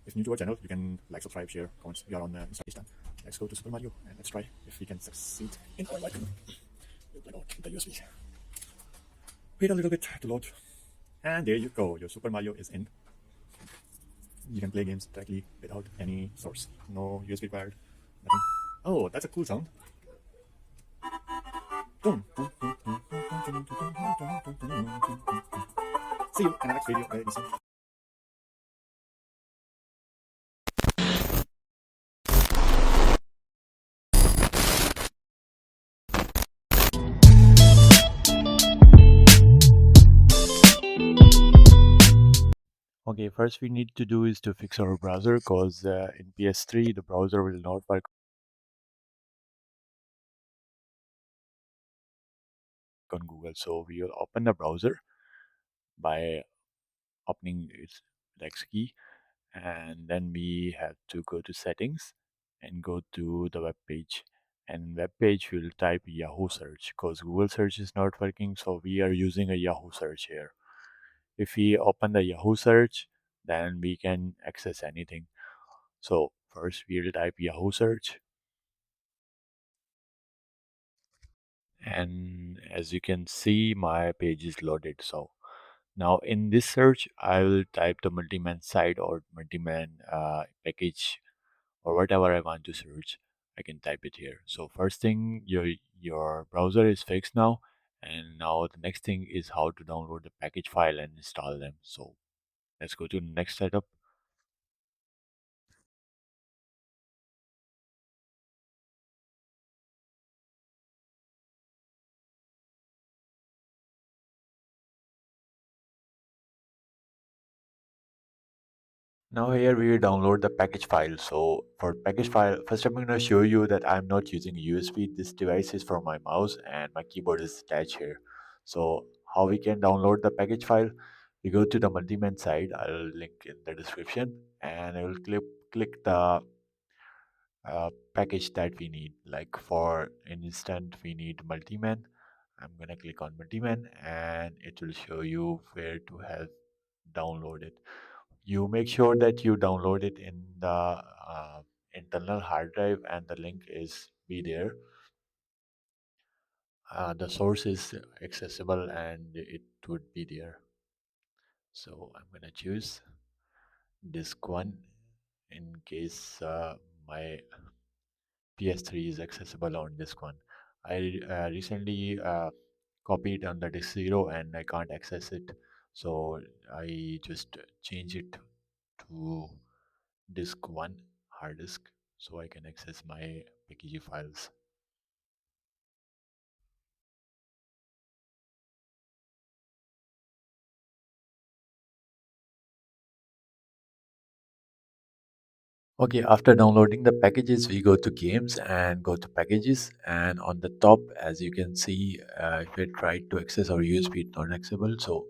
If new to our channel, you can like, subscribe, share, comments. We are on Instagram. Let's go to Super Mario and let's try if we can succeed in our life. We'll plug out the USB. Wait a little bit to load. And there you go. Your Super Mario is in. You can play games directly without any source. No USB required. Nothing. Oh, that's a cool sound. See you in the next video very soon. Okay, first we need to do is to fix our browser, because in ps3 the browser will not work on Google. So we will open the browser by opening its X key, and then we have to go to settings and go to the web page. And web page we'll type Yahoo search, because Google search is not working, so we are using a Yahoo search here. If we open the Yahoo search, then we can access anything. So first we'll type Yahoo search, and as you can see my page is loaded. So now in this search I will type the Multiman site or Multiman package or whatever I want to search. I can type it here. So first thing, your browser is fixed now, and now the next thing is how to download the package file and install them. So let's go to the next setup. Now here we will download the package file. So for package file, first I'm going to show you that I'm not using USB. This device is for my mouse and my keyboard is attached here. So how we can download the package file? We go to the Multiman side. I'll link in the description, and I will click the package that we need. Like for an instant, we need Multiman. I'm gonna click on Multiman, and it will show you where to have downloaded. You make sure that you download it in the internal hard drive, and the link is be there. The source is accessible and it would be there. So I'm gonna choose disk one in case my ps3 is accessible on disk one. I recently copied on the disk 0 and I can't access it, so I just change it to disk 1 hard disk so I can access my PKG files. Okay, after downloading the packages, we go to games and go to packages, and on the top, as you can see, if I try to access our USB, it's not accessible. So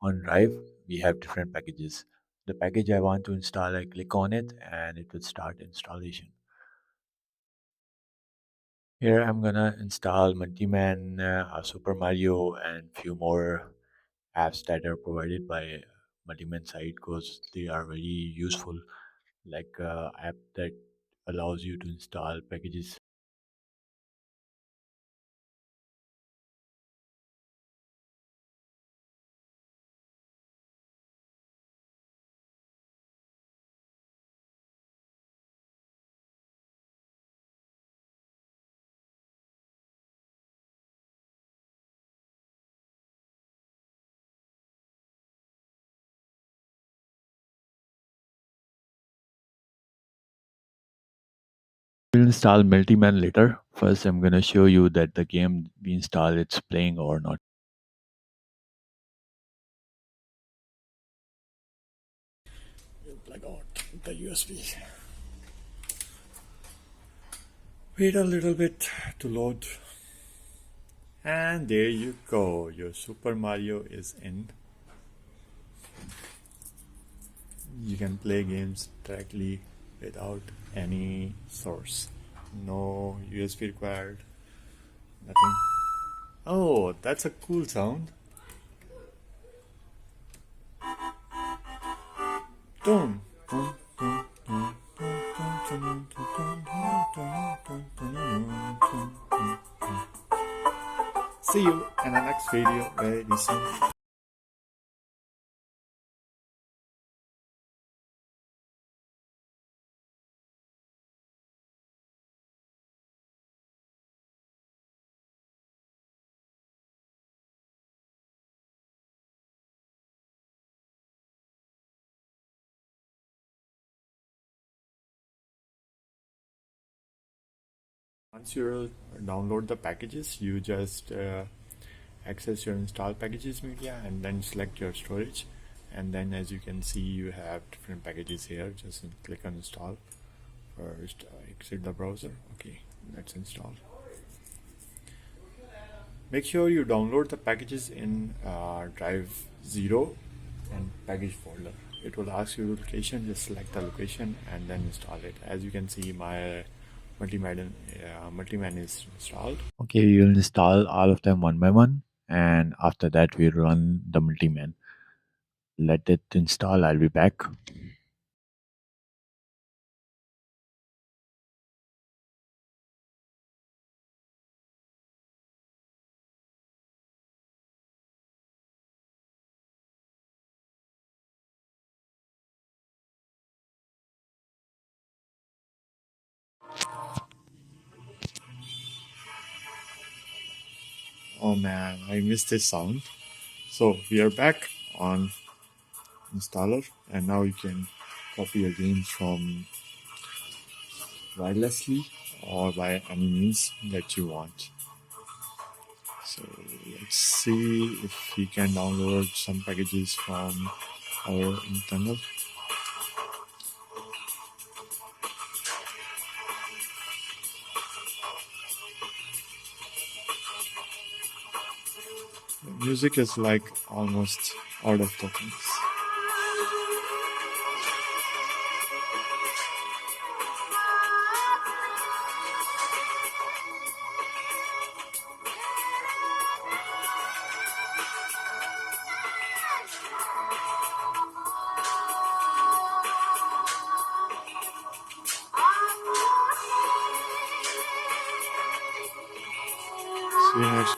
on drive, we have different packages. The package I want to install, I click on it and it will start installation. Here I'm gonna install Multiman, Super Mario, and few more apps that are provided by Multiman site, because they are very useful. Like app that allows you to install packages. We'll install Multiman later. First, I'm gonna show you that the game we install it's playing or not. We'll plug out the USB. Wait a little bit to load. And there you go. Your Super Mario is in. You can play games directly without any source. No USB required. Nothing. Oh, that's a cool sound. Boom, boom, boom. See you in the next video very soon. Once you download the packages, you just access your install packages media and then select your storage, and then as you can see you have different packages here. Just click on install. First exit the browser. Okay, let's install. Make sure you download the packages in drive 0 and package folder. It will ask you the location. Just select the location and then install it. As you can see, my Multiman is installed. Okay, we will install all of them one by one, and after that we run the Multiman. Let it install. I'll be back. Oh man, I missed this sound. So we are back on installer, and now you can copy your games from wirelessly or by any means that you want. So let's see if we can download some packages from our internal. The music is like almost out of topics. See you next